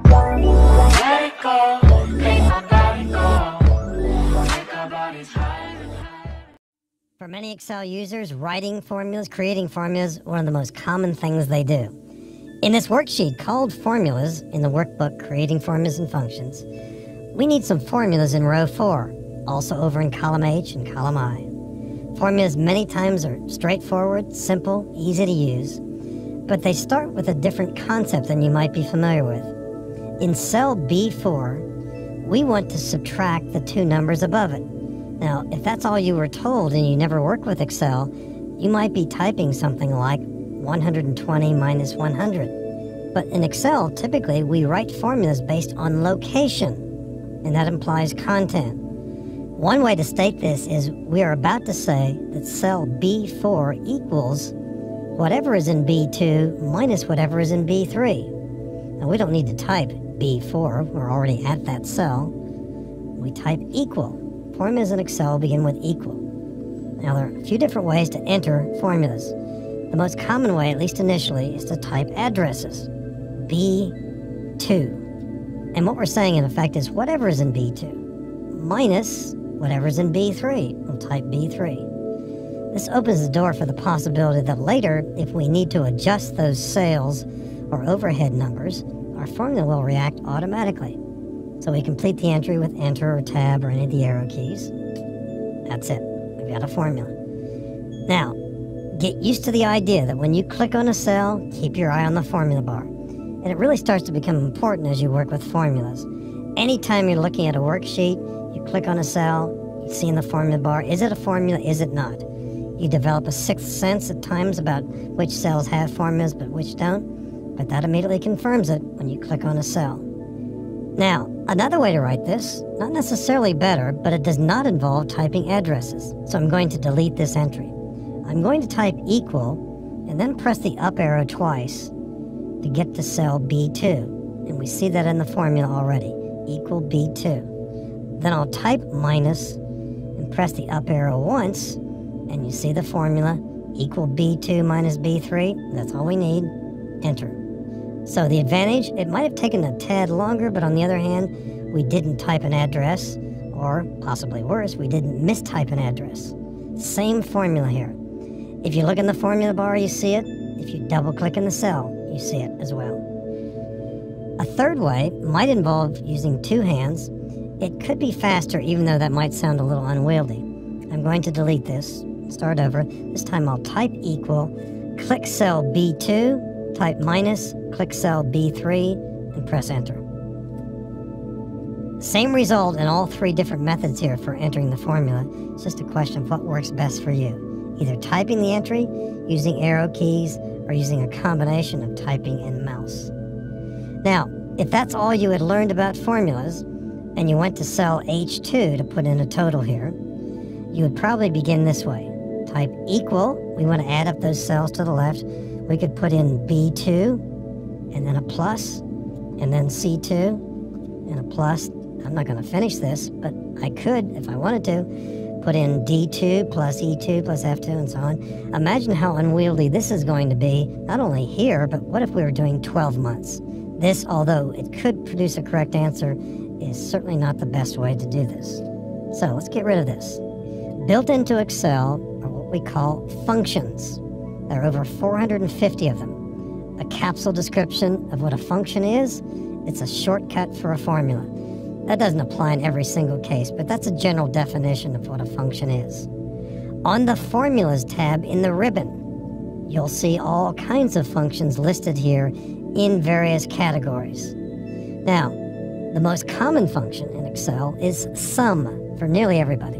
Let it go, make my body go, make our bodies higher and higher. For many Excel users, writing formulas, creating formulas, is one of the most common things they do. In this worksheet called Formulas, in the workbook Creating Formulas and Functions, we need some formulas in row 4, also over in column H and column I. Formulas many times are straightforward, simple, easy to use, but they start with a different concept than you might be familiar with. In cell B4, we want to subtract the two numbers above it. Now, if that's all you were told and you never worked with Excel, you might be typing something like 120 minus 100. But in Excel, typically we write formulas based on location, and that implies content. One way to state this is we are about to say that cell B4 equals whatever is in B2 minus whatever is in B3. Now, we don't need to type B4. We're already at that cell. We type equal. Formulas in Excel begin with equal. Now, there are a few different ways to enter formulas. The most common way, at least initially, is to type addresses. B2. And what we're saying, in effect, is whatever is in B2 minus whatever is in B3. We'll type B3. This opens the door for the possibility that later, if we need to adjust those sales or overhead numbers, our formula will react automatically. So we complete the entry with Enter or Tab or any of the arrow keys. That's it. We've got a formula. Now, get used to the idea that when you click on a cell, keep your eye on the formula bar. And it really starts to become important as you work with formulas. Anytime you're looking at a worksheet, you click on a cell, you see in the formula bar, is it a formula, is it not? You develop a sixth sense at times about which cells have formulas but which don't, but that immediately confirms it when you click on a cell. Now, another way to write this, not necessarily better, but it does not involve typing addresses, so I'm going to delete this entry. I'm going to type equal and then press the up arrow twice to get to cell B2, and we see that in the formula already, equal B2. Then I'll type minus and press the up arrow once, and you see the formula, equal B2 minus B3. That's all we need. Enter. So the advantage, it might have taken a tad longer, but on the other hand, we didn't type an address, or possibly worse, we didn't mistype an address. Same formula here. If you look in the formula bar, you see it. If you double click in the cell, you see it as well. A third way might involve using two hands. It could be faster, even though that might sound a little unwieldy. I'm going to delete this. Start over. This time I'll type equal, click cell B2, type minus, click cell B3, and press enter. Same result in all three different methods here for entering the formula. It's just a question of what works best for you. Either typing the entry, using arrow keys, or using a combination of typing and mouse. Now, if that's all you had learned about formulas, and you went to cell H2 to put in a total here, you would probably begin this way. Type equal, we want to add up those cells to the left. We could put in B2, and then a plus, and then C2, and a plus. I'm not going to finish this, but I could, if I wanted to, put in D2 plus E2 plus F2 and so on. Imagine how unwieldy this is going to be, not only here, but what if we were doing 12 months? This, although it could produce a correct answer, is certainly not the best way to do this. So let's get rid of this. Built into Excel are what we call functions. There are over 450 of them. A capsule description of what a function is, it's a shortcut for a formula. That doesn't apply in every single case, but that's a general definition of what a function is. On the Formulas tab in the ribbon, you'll see all kinds of functions listed here in various categories. Now, the most common function in Excel is sum for nearly everybody.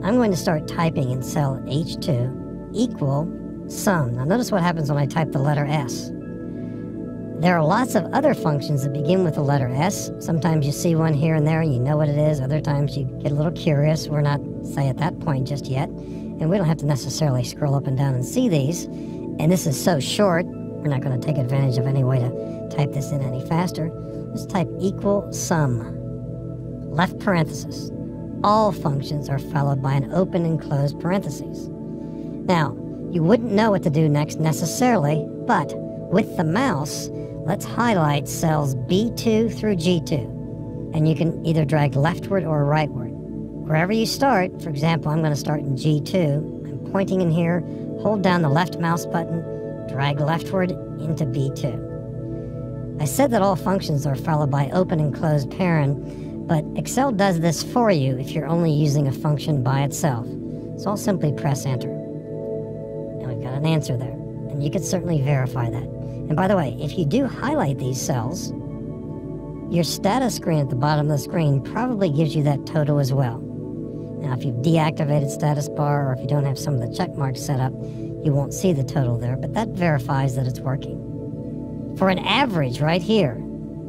I'm going to start typing in cell H2 equal sum. Now notice what happens when I type the letter S. There are lots of other functions that begin with the letter S. Sometimes you see one here and there and you know what it is. Other times you get a little curious. We're not, say, at that point just yet. And we don't have to necessarily scroll up and down and see these. And this is so short, we're not going to take advantage of any way to type this in any faster. Let's type equal sum. Left parenthesis. All functions are followed by an open and closed parentheses. Now, you wouldn't know what to do next necessarily, but with the mouse, let's highlight cells B2 through G2. And you can either drag leftward or rightward. Wherever you start, for example, I'm going to start in G2. I'm pointing in here, hold down the left mouse button, drag leftward into B2. I said that all functions are followed by open and close parent, but Excel does this for you if you're only using a function by itself. So I'll simply press enter. And we've got an answer there. And you can certainly verify that. And by the way, if you do highlight these cells, your status screen at the bottom of the screen probably gives you that total as well. Now, if you've deactivated status bar or if you don't have some of the check marks set up, you won't see the total there, but that verifies that it's working. For an average right here,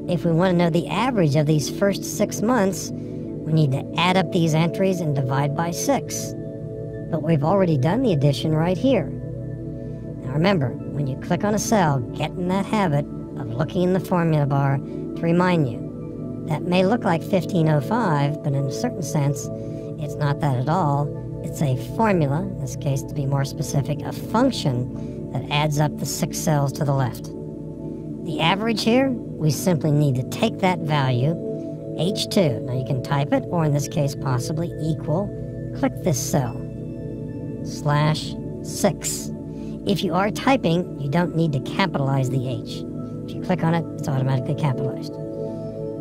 if we want to know the average of these first 6 months, we need to add up these entries and divide by 6. But we've already done the addition right here. Now remember, when you click on a cell, get in that habit of looking in the formula bar to remind you. That may look like 1505, but in a certain sense, it's not that at all. It's a formula, in this case to be more specific, a function that adds up the 6 cells to the left. The average here, we simply need to take that value, H2. Now you can type it, or in this case possibly equal, click this cell, /6. If you are typing, you don't need to capitalize the H. If you click on it, it's automatically capitalized.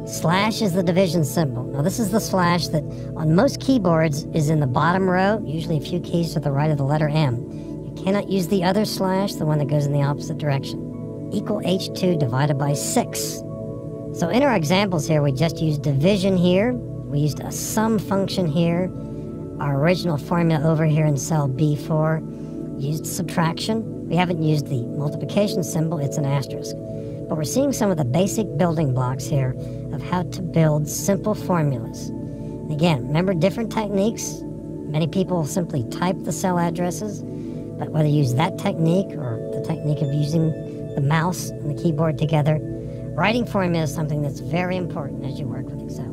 Slash is the division symbol. Now this is the slash that on most keyboards is in the bottom row, usually a few keys to the right of the letter M. You cannot use the other slash, the one that goes in the opposite direction. Equal H2 divided by 6. So in our examples here, we just used division here. We used a sum function here. Our original formula over here in cell B4 used subtraction. We haven't used the multiplication symbol, it's an asterisk. But we're seeing some of the basic building blocks here of how to build simple formulas. And again, remember different techniques. Many people simply type the cell addresses, but whether you use that technique or the technique of using the mouse and the keyboard together, writing formula is something that's very important as you work with Excel.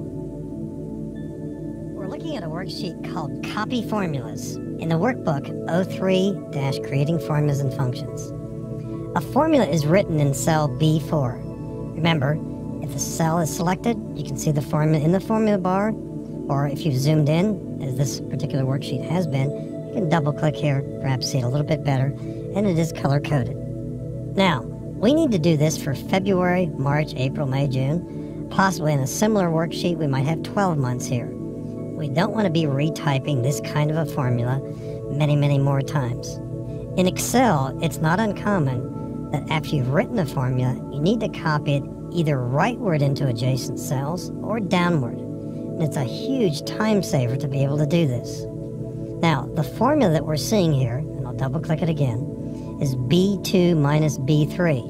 We're looking at a worksheet called Copy Formulas in the workbook 03-Creating Formulas and Functions. A formula is written in cell B4. Remember, if the cell is selected, you can see the formula in the formula bar, or if you've zoomed in, as this particular worksheet has been, you can double click here, perhaps see it a little bit better, and it is color coded. Now, we need to do this for February, March, April, May, June. Possibly in a similar worksheet, we might have 12 months here. We don't want to be retyping this kind of a formula many, many more times. In Excel, it's not uncommon that after you've written a formula, you need to copy it either rightward into adjacent cells or downward. And it's a huge time saver to be able to do this. Now, the formula that we're seeing here, and I'll double click it again, is B2 minus B3.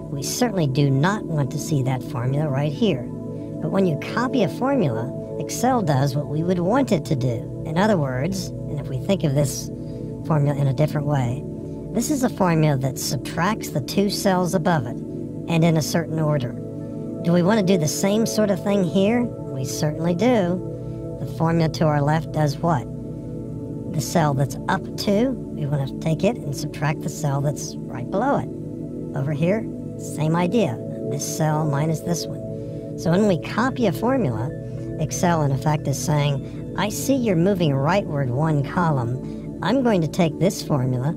We certainly do not want to see that formula right here. But when you copy a formula, Excel does what we would want it to do. In other words, and if we think of this formula in a different way, this is a formula that subtracts the 2 cells above it, and in a certain order. Do we want to do the same sort of thing here? We certainly do. The formula to our left does what? The cell that's up 2, we want to take it and subtract the cell that's right below it. Over here, same idea. This cell minus this one. So when we copy a formula, Excel in effect is saying, I see you're moving rightward 1 column. I'm going to take this formula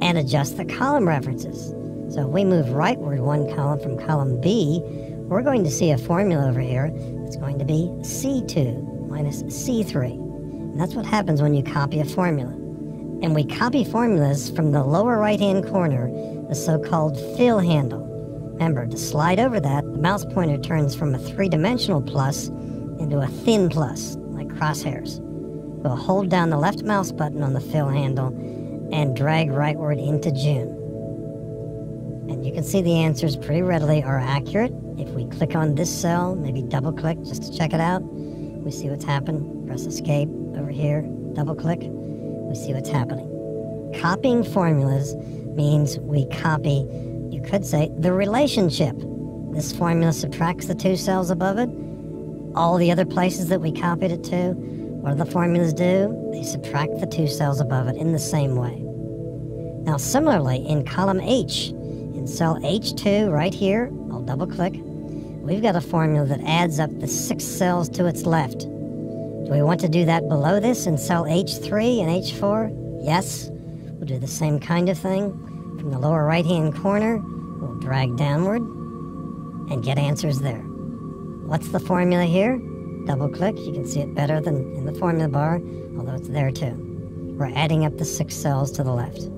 and adjust the column references. So if we move rightward 1 column from column B, we're going to see a formula over here that's going to be C2 minus C3. And that's what happens when you copy a formula. And we copy formulas from the lower right-hand corner, the so-called fill handle. Remember, to slide over that, the mouse pointer turns from a 3-dimensional plus into a thin plus, like crosshairs. We'll hold down the left mouse button on the fill handle and drag rightward into June. And you can see the answers pretty readily are accurate. If we click on this cell, maybe double click just to check it out, we see what's happened. Press escape over here, double click, we see what's happening. Copying formulas means we copy, you could say, the relationship. This formula subtracts the 2 cells above it. All the other places that we copied it to, what do the formulas do? They subtract the 2 cells above it in the same way. Now similarly, in column H, in cell H2 right here, I'll double click. We've got a formula that adds up the 6 cells to its left. Do we want to do that below this in cell H3 and H4? Yes. We'll do the same kind of thing. From the lower right-hand corner, we'll drag downward and get answers there. What's the formula here? Double click. You can see it better than in the formula bar, although it's there too. We're adding up the 6 cells to the left.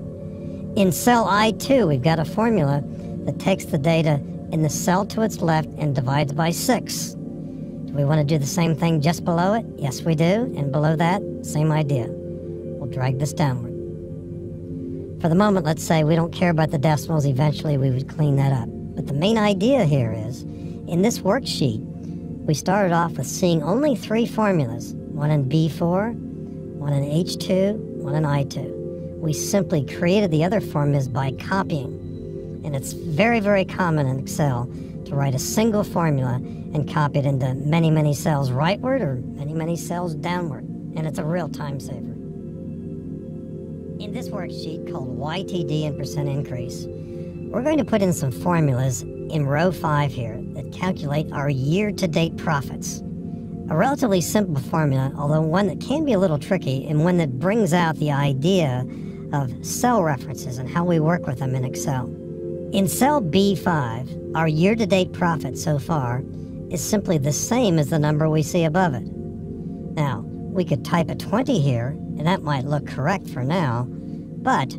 In cell I2, we've got a formula that takes the data in the cell to its left and divides by 6. Do we want to do the same thing just below it? Yes, we do. And below that, same idea. We'll drag this downward. For the moment, let's say we don't care about the decimals. Eventually, we would clean that up. But the main idea here is, in this worksheet, we started off with seeing only 3 formulas. One in B4, one in H2, one in I2. We simply created the other formulas by copying. And it's very, very common in Excel to write a single formula and copy it into many, many cells rightward or many, many cells downward. And it's a real time saver. In this worksheet called YTD and percent increase, we're going to put in some formulas in row 5 here that calculate our year-to-date profits. A relatively simple formula, although one that can be a little tricky and one that brings out the idea of cell references and how we work with them in Excel. In cell B5, our year-to-date profit so far is simply the same as the number we see above it. Now, we could type a 20 here, and that might look correct for now, but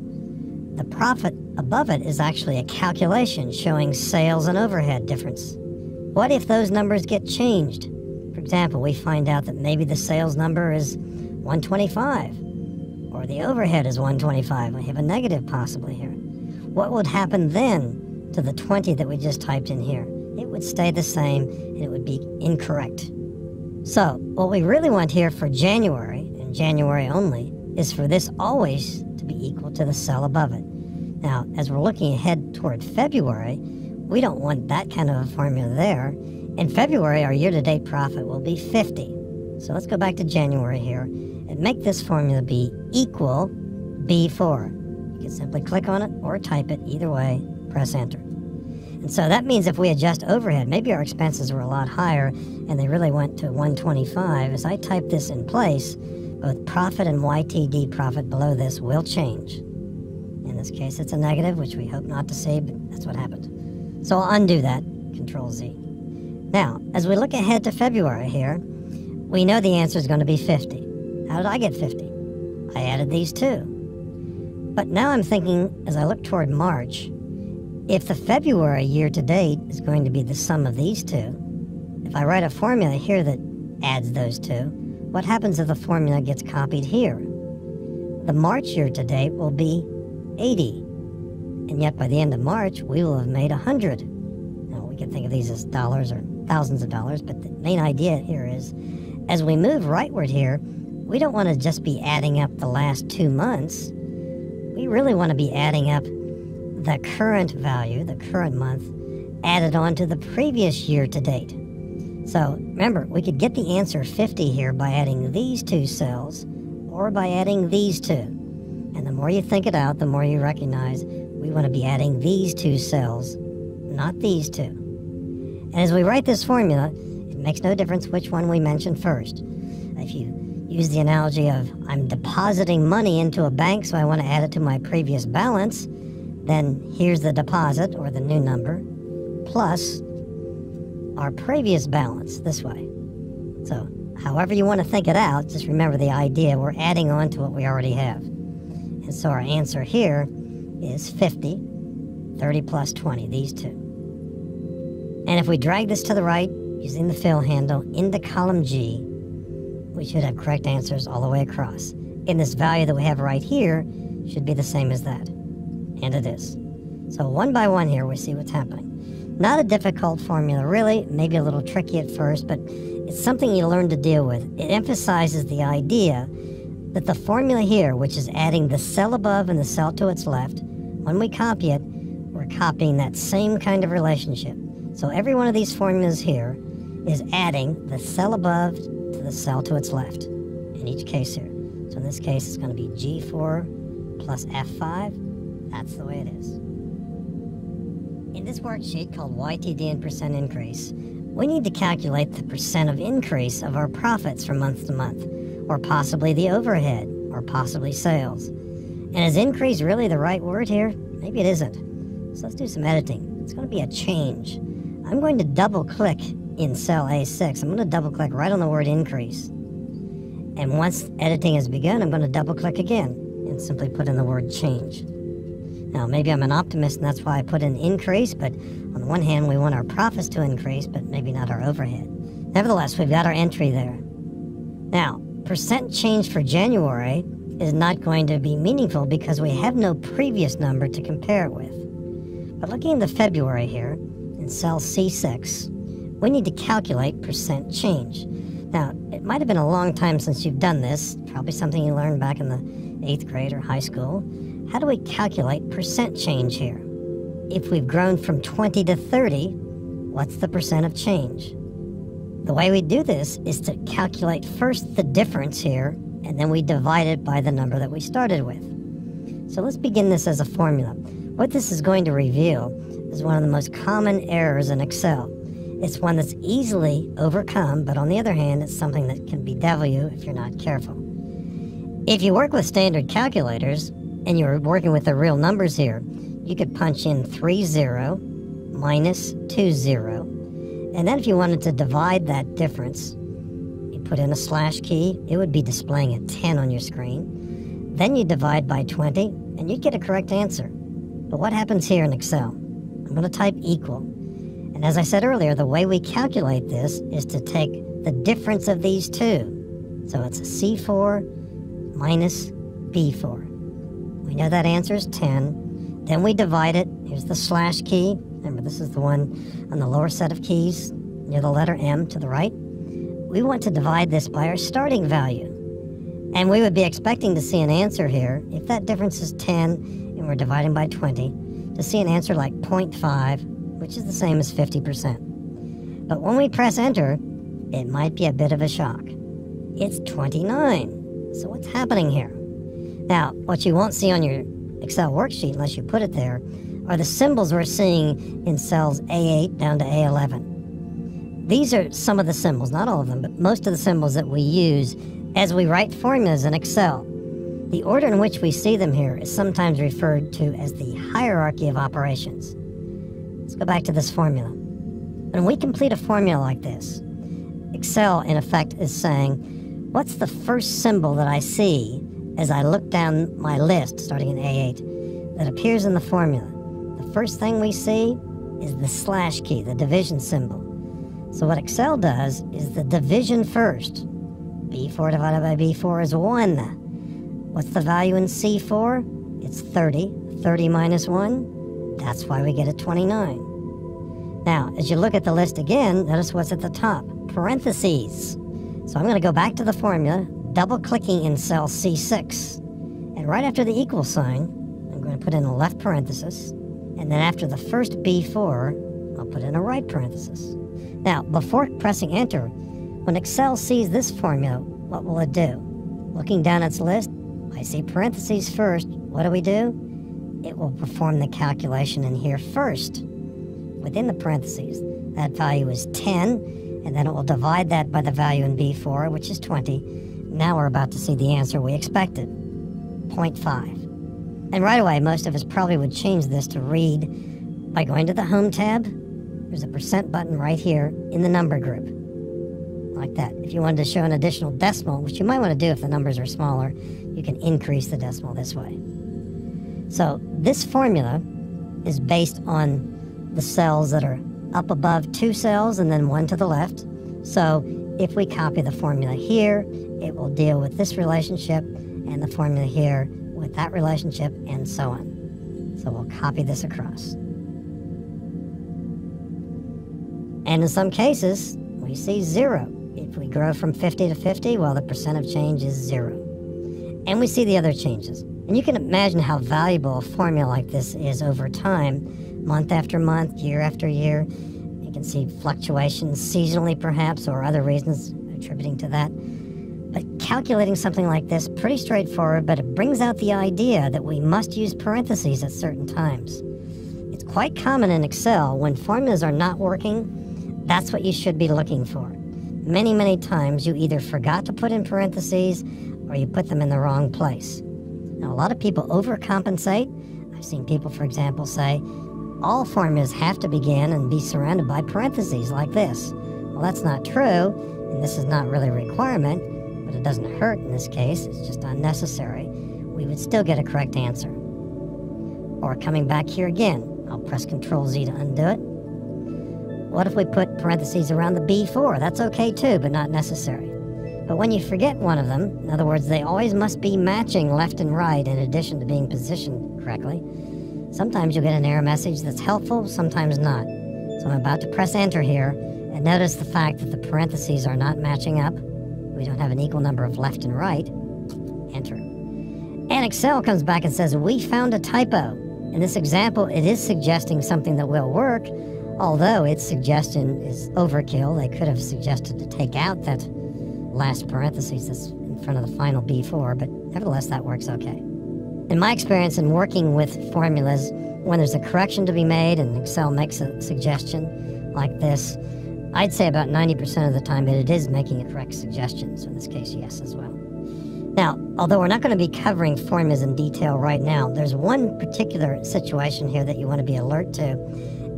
the profit above it is actually a calculation showing sales and overhead difference. What if those numbers get changed? For example, we find out that maybe the sales number is 125, or the overhead is 125. We have a negative possibly here. What would happen then to the 20 that we just typed in here? It would stay the same, and it would be incorrect. So, what we really want here for January, and January only, is for this always to be equal to the cell above it. Now, as we're looking ahead toward February, we don't want that kind of a formula there. In February, our year-to-date profit will be 50. So let's go back to January here and make this formula be equal B4. You can simply click on it or type it. Either way, press enter. And so that means if we adjust overhead, maybe our expenses were a lot higher and they really went to 125. As I type this in place, both profit and YTD profit below this will change. In this case, it's a negative, which we hope not to see, but that's what happened. So I'll undo that, Control Z. Now, as we look ahead to February here, we know the answer is going to be 50. How did I get 50? I added these two. But now I'm thinking, as I look toward March, if the February year-to-date is going to be the sum of these two, if I write a formula here that adds those two, what happens if the formula gets copied here? The March year-to-date will be 80. And yet by the end of March, we will have made 100. Now, we can think of these as dollars or thousands of dollars, but the main idea here is, as we move rightward here, we don't want to just be adding up the last 2 months. We really want to be adding up the current value, the current month, added on to the previous year to date. So remember, we could get the answer 50 here by adding these 2 cells or by adding these 2. And the more you think it out, the more you recognize we want to be adding these 2 cells, not these 2. And as we write this formula, it makes no difference which one we mention first. If you use the analogy of I'm depositing money into a bank, so I want to add it to my previous balance, then here's the deposit, or the new number, plus our previous balance this way. So however you want to think it out, just remember the idea. We're adding on to what we already have. And so our answer here is 50, 30 plus 20, these 2. And if we drag this to the right, using the fill handle, into column G, we should have correct answers all the way across. And this value that we have right here should be the same as that. And it is. So one by one here, we see what's happening. Not a difficult formula, really, maybe a little tricky at first, but it's something you learn to deal with. It emphasizes the idea that the formula here, which is adding the cell above and the cell to its left, when we copy it, we're copying that same kind of relationship. So every one of these formulas here is adding the cell above to the cell to its left in each case here. So in this case, it's going to be G4 plus F5. That's the way it is. In this worksheet called YTD and percent increase, we need to calculate the percent of increase of our profits from month to month, or possibly the overhead, or possibly sales. And is increase really the right word here? Maybe it isn't. So let's do some editing. It's going to be a change. I'm going to double click in cell A6. I'm going to double click right on the word increase. And once editing has begun, I'm going to double click again and simply put in the word change. Now, maybe I'm an optimist and that's why I put in increase, but on the one hand, we want our profits to increase, but maybe not our overhead. Nevertheless, we've got our entry there. Now, percent change for January is not going to be meaningful because we have no previous number to compare it with. But looking into February here, in cell C6, we need to calculate percent change. Now, it might have been a long time since you've done this, probably something you learned back in the 8th grade or high school. How do we calculate percent change here? If we've grown from 20 to 30, what's the percent of change? The way we do this is to calculate first the difference here, and then we divide it by the number that we started with. So let's begin this as a formula. What this is going to reveal is one of the most common errors in Excel. It's one that's easily overcome, but on the other hand, it's something that can bedevil you if you're not careful. If you work with standard calculators, and you're working with the real numbers here, you could punch in 30 minus 20. And then if you wanted to divide that difference, you put in a slash key, it would be displaying a 10 on your screen. Then you divide by 20, and you'd get a correct answer. But what happens here in Excel? I'm going to type equal. And as I said earlier, the way we calculate this is to take the difference of these two. So it's a C4 minus B4. We know that answer is 10. Then we divide it. Here's the slash key. Remember, this is the one on the lower set of keys near the letter M to the right. We want to divide this by our starting value. And we would be expecting to see an answer here, if that difference is 10 and we're dividing by 20, to see an answer like 0.5, which is the same as 50%. But when we press enter, it might be a bit of a shock. It's 29. So what's happening here? Now, what you won't see on your Excel worksheet, unless you put it there, are the symbols we're seeing in cells A8 down to A11. These are some of the symbols, not all of them, but most of the symbols that we use as we write formulas in Excel. The order in which we see them here is sometimes referred to as the hierarchy of operations. Let's go back to this formula. When we complete a formula like this, Excel, in effect, is saying, what's the first symbol that I see as I look down my list, starting in A8, that appears in the formula? The first thing we see is the slash key, the division symbol. So what Excel does is the division first. B4 divided by B4 is 1. What's the value in C4? It's 30. 30 minus 1, that's why we get a 29. Now, as you look at the list again, notice what's at the top, parentheses. So I'm going to go back to the formula, double-clicking in cell C6. And right after the equal sign, I'm going to put in a left parenthesis. And then after the first B4, I'll put in a right parenthesis. Now, before pressing enter, when Excel sees this formula, what will it do? Looking down its list, I see parentheses first. What do? It will perform the calculation in here first. Within the parentheses, that value is 10, and then it will divide that by the value in B4, which is 20. Now we're about to see the answer we expected, 0.5. And right away, most of us probably would change this to read by going to the Home tab. There's a percent button right here in the number group, like that. If you wanted to show an additional decimal, which you might want to do if the numbers are smaller, you can increase the decimal this way. So this formula is based on the cells that are up above 2 cells and then 1 to the left. So if we copy the formula here, it will deal with this relationship, and the formula here with that relationship, and so on. So we'll copy this across. And in some cases, we see 0. If we grow from 50 to 50, well, the percent of change is 0. And we see the other changes. And you can imagine how valuable a formula like this is over time, month after month, year after year. You can see fluctuations seasonally perhaps, or other reasons attributing to that. But calculating something like this, pretty straightforward, but it brings out the idea that we must use parentheses at certain times. It's quite common in Excel. When formulas are not working, that's what you should be looking for. Many, many times you either forgot to put in parentheses or you put them in the wrong place. Now, a lot of people overcompensate. I've seen people, for example, say, all formulas have to begin and be surrounded by parentheses like this. Well, that's not true, and this is not really a requirement, but it doesn't hurt in this case. It's just unnecessary. We would still get a correct answer. Or coming back here again, I'll press Control-Z to undo it. What if we put parentheses around the B4? That's okay too, but not necessary. But when you forget one of them, in other words, they always must be matching left and right in addition to being positioned correctly, sometimes you'll get an error message that's helpful, sometimes not. So I'm about to press Enter here, and notice the fact that the parentheses are not matching up. We don't have an equal number of left and right. Enter. And Excel comes back and says, we found a typo. In this example, it is suggesting something that will work, although its suggestion is overkill. They could have suggested to take out that last parentheses that's in front of the final B4, but nevertheless, that works okay. In my experience in working with formulas, when there's a correction to be made and Excel makes a suggestion like this, I'd say about 90% of the time it is making a correct suggestion. So in this case, yes as well. Now, although we're not going to be covering formulas in detail right now, there's one particular situation here that you want to be alert to,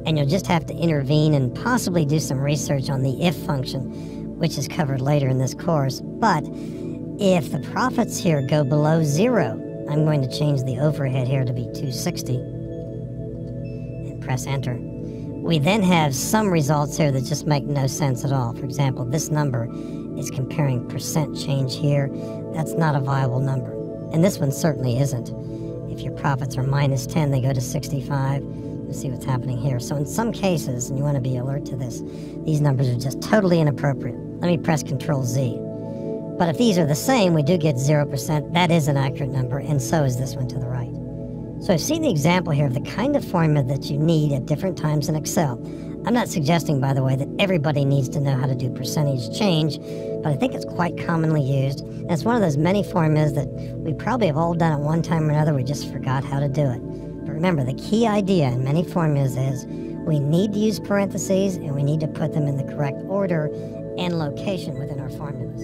and you'll just have to intervene and possibly do some research on the if function, which is covered later in this course. But if the profits here go below 0, I'm going to change the overhead here to be 260 and press Enter. We then have some results here that just make no sense at all. For example, this number is comparing percent change here. That's not a viable number. And this one certainly isn't. If your profits are minus 10, they go to 65. You'll see what's happening here. So in some cases, and you want to be alert to this, these numbers are just totally inappropriate. Let me press Control-Z. But if these are the same, we do get 0%. That is an accurate number, and so is this one to the right. So I've seen the example here of the kind of formula that you need at different times in Excel. I'm not suggesting, by the way, that everybody needs to know how to do percentage change, but I think it's quite commonly used. And it's one of those many formulas that we probably have all done at one time or another. We just forgot how to do it. But remember, the key idea in many formulas is we need to use parentheses and we need to put them in the correct order and location within our formulas.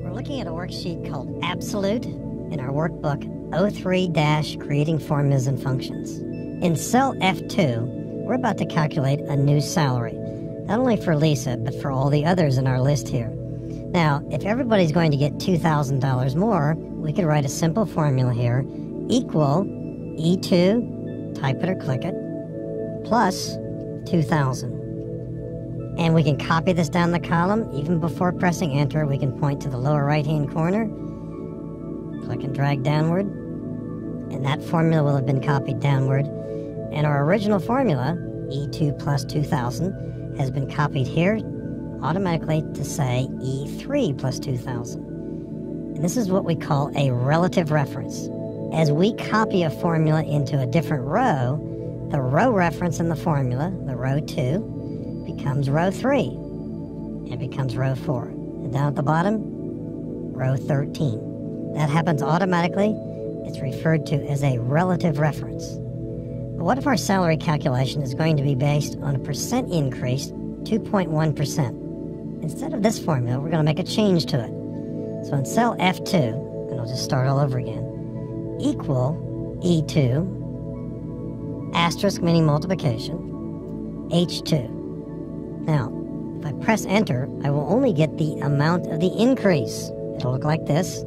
We're looking at a worksheet called Absolute in our workbook 03-Creating Formulas and Functions. In cell F2, we're about to calculate a new salary, not only for Lisa, but for all the others in our list here. Now, if everybody's going to get $2,000 more, we could write a simple formula here, equal E2, type it or click it, plus 2,000. And we can copy this down the column. Even before pressing Enter, we can point to the lower right-hand corner, click and drag downward, and that formula will have been copied downward. And our original formula, E2 plus 2,000, has been copied here automatically to say E3 plus 2,000. And this is what we call a relative reference. As we copy a formula into a different row, the row reference in the formula, the row 2, becomes row 3, and becomes row 4. And down at the bottom, row 13. That happens automatically. It's referred to as a relative reference. But what if our salary calculation is going to be based on a percent increase, 2.1%? Instead of this formula, we're going to make a change to it. So in cell F2, and I'll just start all over again, equal E2, asterisk meaning multiplication, H2. Now, if I press Enter, I will only get the amount of the increase. It'll look like this.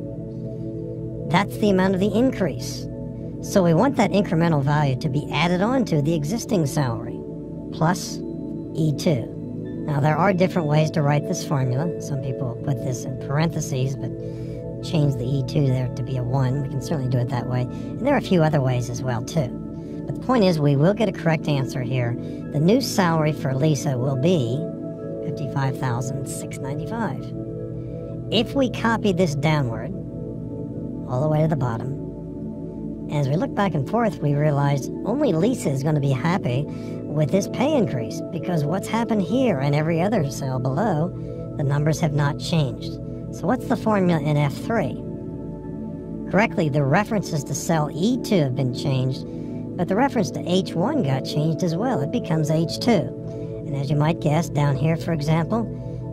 That's the amount of the increase. So we want that incremental value to be added on to the existing salary, plus E2. Now, there are different ways to write this formula. Some people put this in parentheses, but change the E2 there to be a 1. We can certainly do it that way. And there are a few other ways as well, too. But the point is, we will get a correct answer here. The new salary for Lisa will be $55,695. If we copy this downward, all the way to the bottom, as we look back and forth, we realize only Lisa is going to be happy with this pay increase, because what's happened here and every other cell below, the numbers have not changed. So what's the formula in F3? Correctly, the references to cell E2 have been changed, But the reference to H1 got changed as well. It becomes H2. And as you might guess, down here, for example,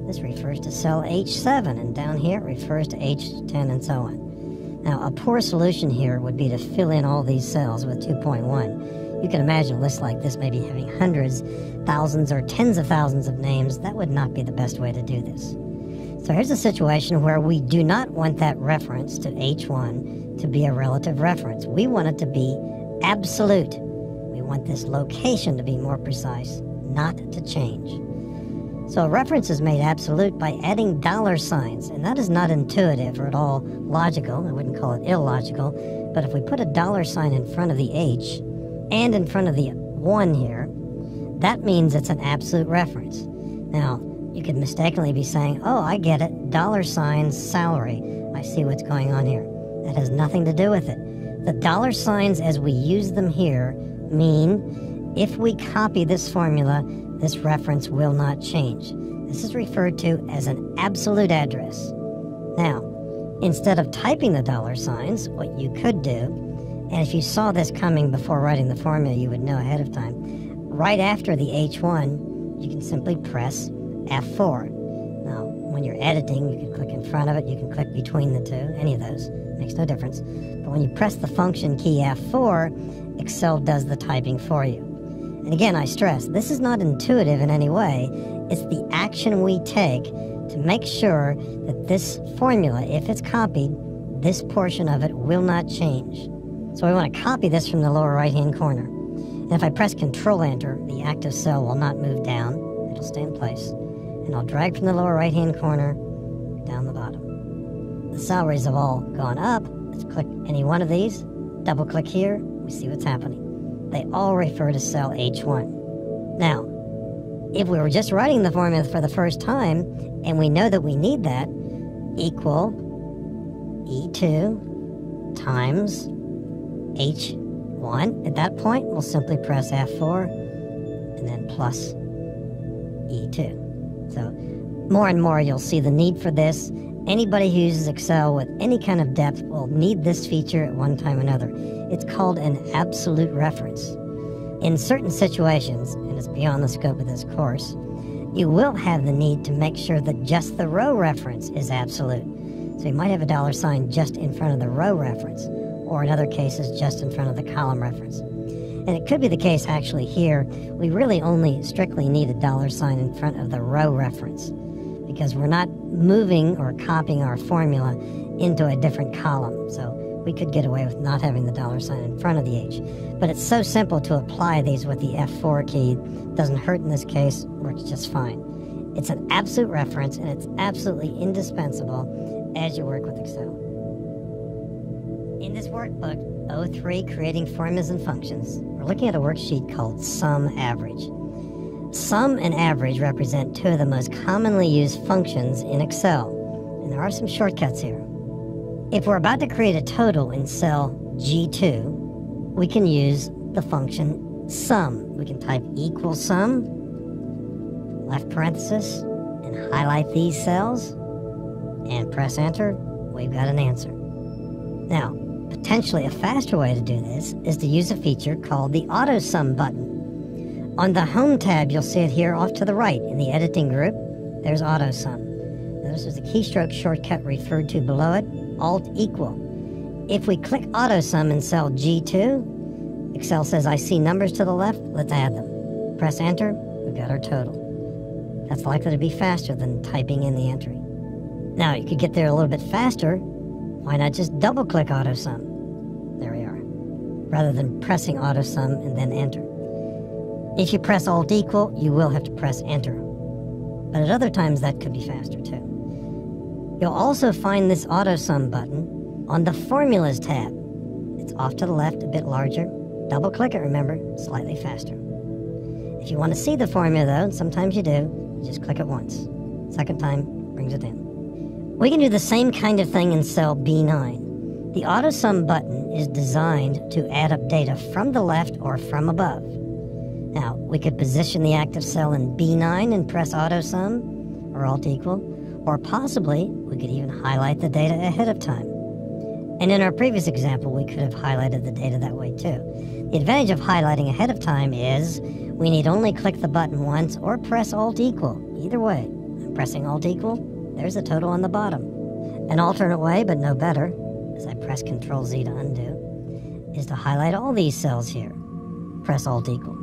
this refers to cell H7, and down here it refers to H10, and so on. Now, a poor solution here would be to fill in all these cells with 2.1. You can imagine a list like this maybe having hundreds, thousands, or tens of thousands of names. That would not be the best way to do this. So here's a situation where we do not want that reference to H1 to be a relative reference. We want it to be absolute. We want this location to be more precise, not to change. So a reference is made absolute by adding dollar signs, and that is not intuitive or at all logical. I wouldn't call it illogical, but if we put a dollar sign in front of the H and in front of the 1 here, that means it's an absolute reference. Now, you could mistakenly be saying, oh, I get it, dollar sign salary. I see what's going on here. That has nothing to do with it. The dollar signs as we use them here mean if we copy this formula, this reference will not change. This is referred to as an absolute address. Now, instead of typing the dollar signs, what you could do, and if you saw this coming before writing the formula, you would know ahead of time, right after the H1, you can simply press F4. Now, when you're editing, you can click in front of it, you can click between the two, any of those, makes no difference. But when you press the function key F4, Excel does the typing for you. And again, I stress, this is not intuitive in any way. It's the action we take to make sure that this formula, if it's copied, this portion of it will not change. So we want to copy this from the lower right-hand corner. And if I press Control-Enter, the active cell will not move down. It'll stay in place. And I'll drag from the lower right-hand corner down the bottom. The salaries have all gone up. Let's click any one of these. Double-click here. We see what's happening. They all refer to cell H1. Now, if we were just writing the formula for the first time, and we know that we need that, equal E2 times H1. At that point, we'll simply press F4 and then plus E2. So more and more you'll see the need for this. Anybody who uses Excel with any kind of depth will need this feature at one time or another. It's called an absolute reference. In certain situations, and it's beyond the scope of this course, you will have the need to make sure that just the row reference is absolute. So you might have a dollar sign just in front of the row reference, or in other cases, just in front of the column reference. And it could be the case actually here, we really only strictly need a dollar sign in front of the row reference, because we're not moving or copying our formula into a different column. So we could get away with not having the dollar sign in front of the H. But it's so simple to apply these with the F4 key. Doesn't hurt in this case, works just fine. It's an absolute reference, and it's absolutely indispensable as you work with Excel. In this workbook, 03, Creating Formulas and Functions, we're looking at a worksheet called Sum Average. Sum and average represent two of the most commonly used functions in Excel, and there are some shortcuts here. If we're about to create a total in cell G2, we can use the function sum. We can type equal sum, left parenthesis, and highlight these cells, and press enter. We've got an answer. Now, potentially a faster way to do this is to use a feature called the auto sum button. On the Home tab, you'll see it here off to the right in the editing group. There's auto sum. Notice there's a keystroke shortcut referred to below it, Alt equal. If we click auto sum in cell G2, Excel says, I see numbers to the left, let's add them. Press enter, we've got our total. That's likely to be faster than typing in the entry. Now, you could get there a little bit faster. Why not just double click auto sum? There we are. Rather than pressing auto sum and then enter. If you press Alt equal, you will have to press enter. But at other times, that could be faster too. You'll also find this auto sum button on the Formulas tab. It's off to the left, a bit larger. Double click it, remember, slightly faster. If you want to see the formula though, and sometimes you do, you just click it once. Second time brings it in. We can do the same kind of thing in cell B9. The auto sum button is designed to add up data from the left or from above. Now, we could position the active cell in B9 and press auto sum or Alt equal, or possibly we could even highlight the data ahead of time. And in our previous example, we could have highlighted the data that way too. The advantage of highlighting ahead of time is we need only click the button once or press Alt equal. Either way, I'm pressing Alt equal, there's a total on the bottom. An alternate way, but no better, as I press Control Z to undo, is to highlight all these cells here. Press Alt equal.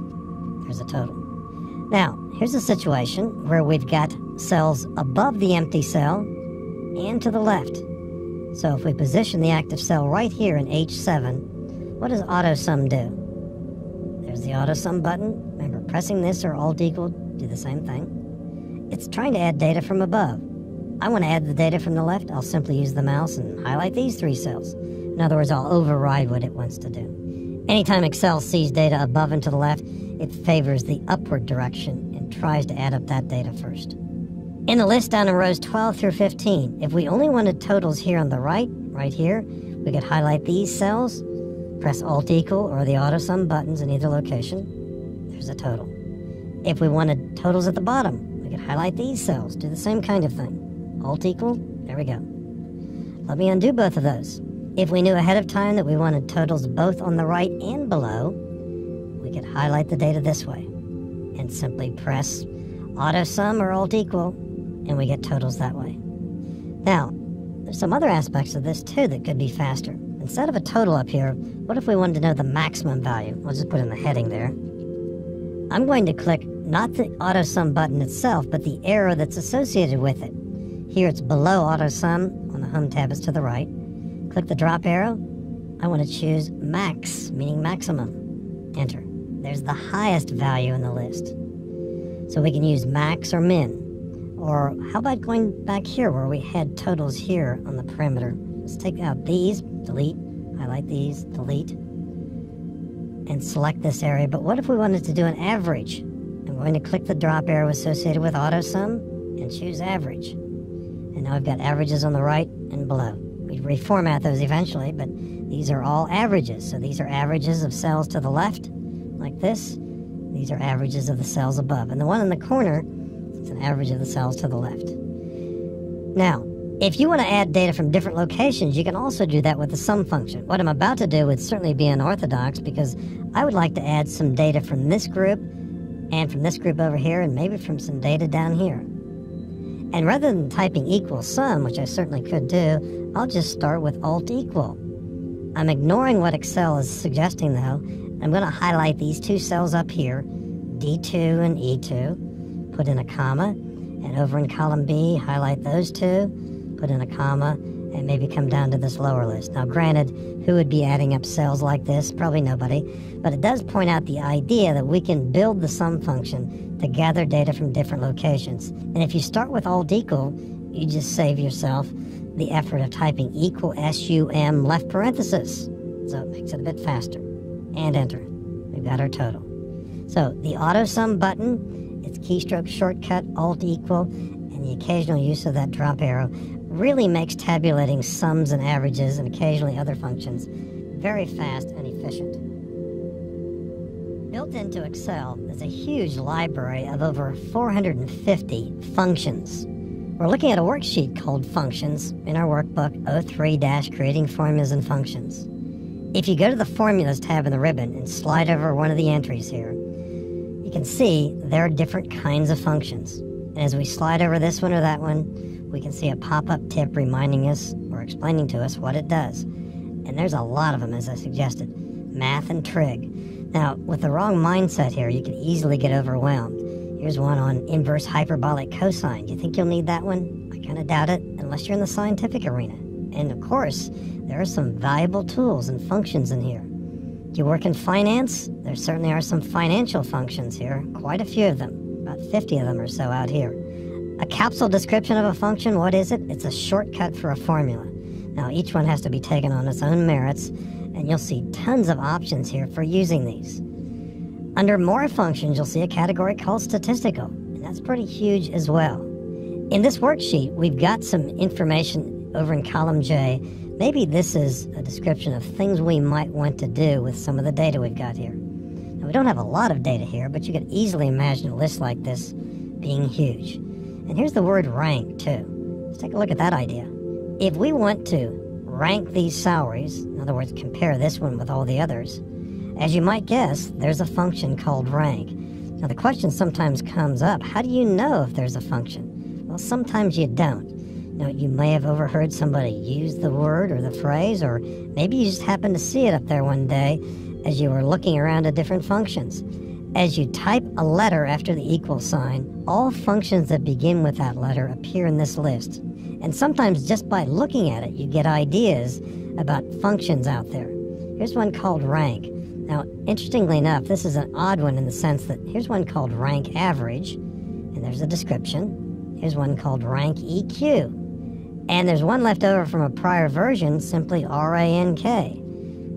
There's a total. Now, here's a situation where we've got cells above the empty cell and to the left. So if we position the active cell right here in H7, what does AutoSum do? There's the AutoSum button. Remember, pressing this or Alt equal, do the same thing. It's trying to add data from above. I want to add the data from the left. I'll simply use the mouse and highlight these 3 cells. In other words, I'll override what it wants to do. Anytime Excel sees data above and to the left, it favors the upward direction and tries to add up that data first. In the list down in rows 12 through 15, if we only wanted totals here on the right here, we could highlight these cells, press Alt equal or the AutoSum buttons in either location. There's a total. If we wanted totals at the bottom, we could highlight these cells, do the same kind of thing. Alt equal, there we go. Let me undo both of those. If we knew ahead of time that we wanted totals both on the right and below, we could highlight the data this way and simply press AutoSum or Alt equal, and we get totals that way. Now, there's some other aspects of this too that could be faster. Instead of a total up here, what if we wanted to know the maximum value? I'll just put in the heading there. I'm going to click not the AutoSum button itself, but the arrow that's associated with it. Here it's below AutoSum, on the Home tab is to the right. Click the drop arrow. I want to choose Max, meaning maximum. Enter. There's the highest value in the list. So we can use Max or Min. Or how about going back here where we had totals here on the perimeter? Let's take out these, delete, highlight these, delete, and select this area. But what if we wanted to do an average? I'm going to click the drop arrow associated with AutoSum and choose average. And now I've got averages on the right and below. We reformat those eventually, but these are all averages. So these are averages of cells to the left, like this. These are averages of the cells above. And the one in the corner is an average of the cells to the left. Now, if you want to add data from different locations, you can also do that with the sum function. What I'm about to do would certainly be unorthodox because I would like to add some data from this group and from this group over here and maybe from some data down here. And rather than typing equal sum, which I certainly could do, I'll just start with Alt equal. I'm ignoring what Excel is suggesting though. I'm going to highlight these 2 cells up here, D2 and E2, put in a comma, and over in column B, highlight those 2, put in a comma, and maybe come down to this lower list. Now granted, who would be adding up cells like this? Probably nobody, but it does point out the idea that we can build the sum function to gather data from different locations. And if you start with Alt equal, you just save yourself the effort of typing equal SUM left parenthesis. So it makes it a bit faster. And enter. We've got our total. So the AutoSum button, its keystroke shortcut, Alt equal, and the occasional use of that drop arrow really makes tabulating sums and averages and occasionally other functions very fast and efficient. Built into Excel is a huge library of over 450 functions. We're looking at a worksheet called Functions in our workbook 03-Creating Formulas and Functions. If you go to the Formulas tab in the ribbon and slide over one of the entries here, you can see there are different kinds of functions. And as we slide over this one or that one, we can see a pop-up tip reminding us or explaining to us what it does. And there's a lot of them, as I suggested. Math and trig. Now, with the wrong mindset here, you can easily get overwhelmed. Here's one on inverse hyperbolic cosine. Do you think you'll need that one? I kind of doubt it, unless you're in the scientific arena. And of course, there are some valuable tools and functions in here. Do you work in finance? There certainly are some financial functions here, quite a few of them, about 50 of them or so out here. A capsule description of a function, what is it? It's a shortcut for a formula. Now, each one has to be taken on its own merits, and you'll see tons of options here for using these. Under More Functions, you'll see a category called Statistical, and that's pretty huge as well. In this worksheet, we've got some information over in column J. Maybe this is a description of things we might want to do with some of the data we've got here. Now, we don't have a lot of data here, but you could easily imagine a list like this being huge. And here's the word rank, too. Let's take a look at that idea. If we want to rank these salaries, in other words, compare this one with all the others, As you might guess, there's a function called rank. Now the question sometimes comes up, how do you know if there's a function? Well, sometimes you don't. Now, you may have overheard somebody use the word or the phrase, or maybe you just happened to see it up there one day as you were looking around at different functions. As you type a letter after the equal sign, all functions that begin with that letter appear in this list. And sometimes just by looking at it, you get ideas about functions out there. Here's one called rank. Now, interestingly enough, this is an odd one in the sense that here's one called rank average, and there's a description. Here's one called rank EQ. And there's one left over from a prior version, simply RANK,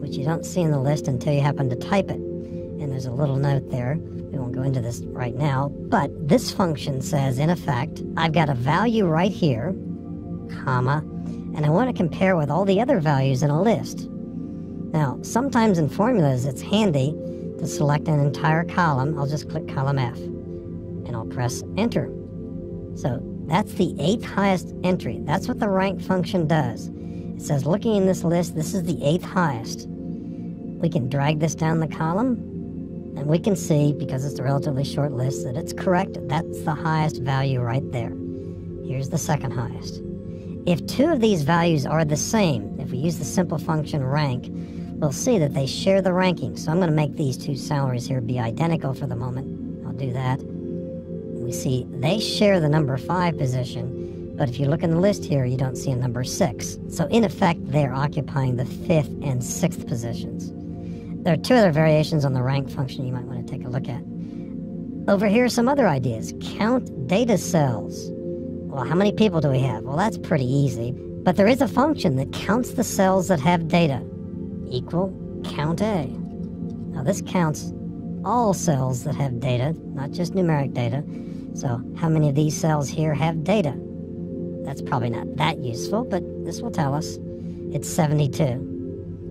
which you don't see in the list until you happen to type it. And there's a little note there. We won't go into this right now, but this function says, in effect, I've got a value right here, comma, and I want to compare with all the other values in a list. Now, sometimes in formulas, it's handy to select an entire column. I'll just click column F, and I'll press enter. So that's the 8th highest entry. That's what the rank function does. It says, looking in this list, this is the 8th highest. We can drag this down the column, and we can see, because it's a relatively short list, that it's correct. That's the highest value right there. Here's the 2nd highest. If 2 of these values are the same, if we use the simple function rank, we'll see that they share the ranking. So I'm going to make these 2 salaries here be identical for the moment. I'll do that. We see they share the number 5 position, but if you look in the list here, you don't see a number 6. So in effect, they're occupying the 5th and 6th positions. There are 2 other variations on the rank function you might want to take a look at. Over here are some other ideas. Count data cells. Well, how many people do we have? Well, that's pretty easy. But there is a function that counts the cells that have data. Equal count A. Now this counts all cells that have data, not just numeric data. So how many of these cells here have data? That's probably not that useful, but this will tell us. It's 72.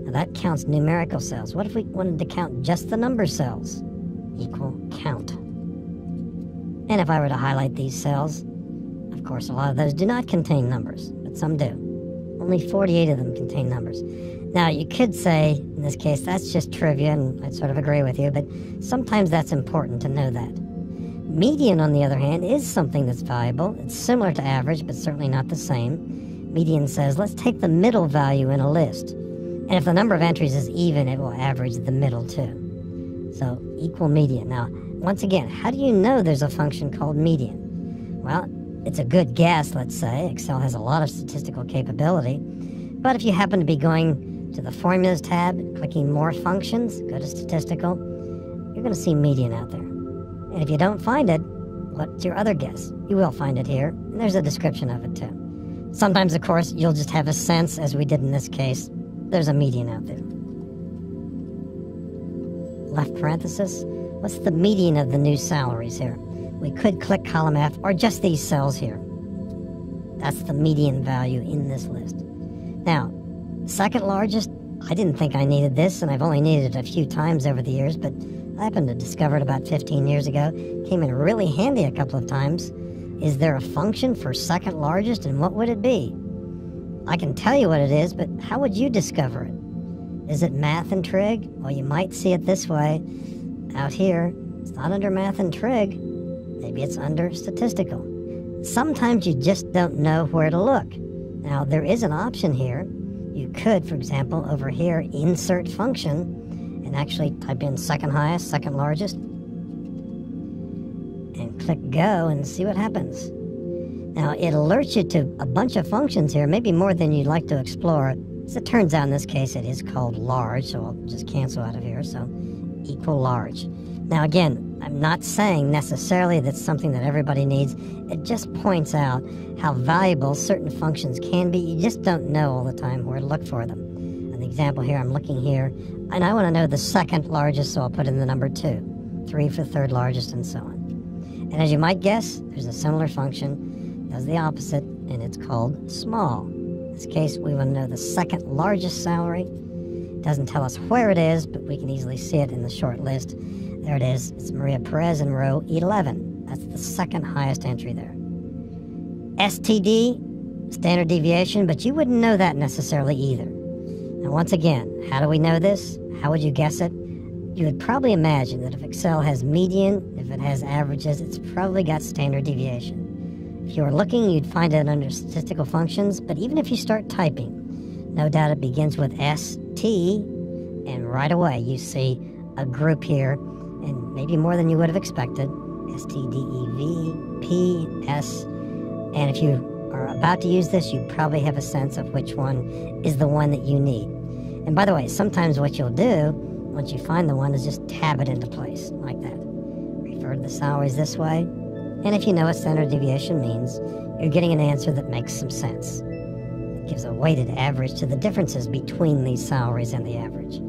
Now that counts numerical cells. What if we wanted to count just the number cells? Equal count. And if I were to highlight these cells, of course a lot of those do not contain numbers, but some do. Only 48 of them contain numbers. Now you could say, in this case, that's just trivia, and I'd sort of agree with you, but sometimes that's important to know that. Median, on the other hand, is something that's valuable. It's similar to average, but certainly not the same. Median says, let's take the middle value in a list. And if the number of entries is even, it will average the middle too. So equal median. Now, once again, how do you know there's a function called median? Well, it's a good guess, let's say. Excel has a lot of statistical capability. But if you happen to be going to the Formulas tab, clicking More Functions, go to Statistical, you're going to see median out there. And if you don't find it, what's your other guess? You will find it here, and there's a description of it too. Sometimes, of course, you'll just have a sense, as we did in this case, there's a median out there. Left parenthesis, what's the median of the new salaries here? We could click column F, or just these cells here. That's the median value in this list. Now, second largest, I didn't think I needed this, and I've only needed it a few times over the years, but I happened to discover it about 15 years ago. Came in really handy a couple of times. Is there a function for second largest, and what would it be? I can tell you what it is, but how would you discover it? Is it math and trig? Well, you might see it this way. Out here, it's not under math and trig. Maybe it's under statistical. Sometimes you just don't know where to look. Now, there is an option here. You could, for example, over here, insert function, and actually type in second highest, second largest, and click go and see what happens. Now, it alerts you to a bunch of functions here, maybe more than you'd like to explore. As it turns out, in this case, it is called large, so I'll just cancel out of here, so equal large. Now, again, I'm not saying necessarily that's something that everybody needs. It just points out how valuable certain functions can be. You just don't know all the time where to look for them. An example here, I'm looking here, and I want to know the second largest, so I'll put in the number 2, 3 for the third largest, and so on. And as you might guess, there's a similar function, does the opposite, and it's called small. In this case, we want to know the second largest salary. It doesn't tell us where it is, but we can easily see it in the short list. There it is. It's Maria Perez in row 11. That's the second highest entry there. STD, standard deviation, but you wouldn't know that necessarily either. Now, once again, how do we know this? How would you guess it? You would probably imagine that if Excel has median, if it has averages, it's probably got standard deviation. If you were looking, you'd find it under statistical functions, but even if you start typing, no doubt it begins with ST, and right away you see a group here, and maybe more than you would have expected, STDEV, P, S, and if you are about to use this, you probably have a sense of which one is the one that you need. And by the way, sometimes what you'll do, once you find the one, is just tab it into place, like that. Refer to the salaries this way, and if you know what standard deviation means, you're getting an answer that makes some sense. It gives a weighted average to the differences between these salaries and the average.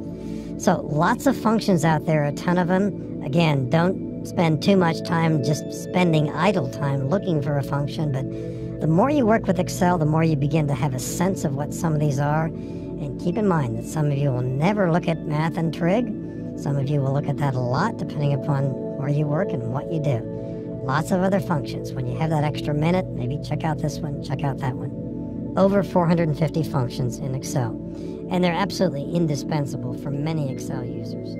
So lots of functions out there, a ton of them. Again, don't spend too much time just spending idle time looking for a function, but the more you work with Excel, the more you begin to have a sense of what some of these are. And keep in mind that some of you will never look at math and trig. Some of you will look at that a lot, depending upon where you work and what you do. Lots of other functions. When you have that extra minute, maybe check out this one, check out that one. Over 450 functions in Excel. And they're absolutely indispensable for many Excel users.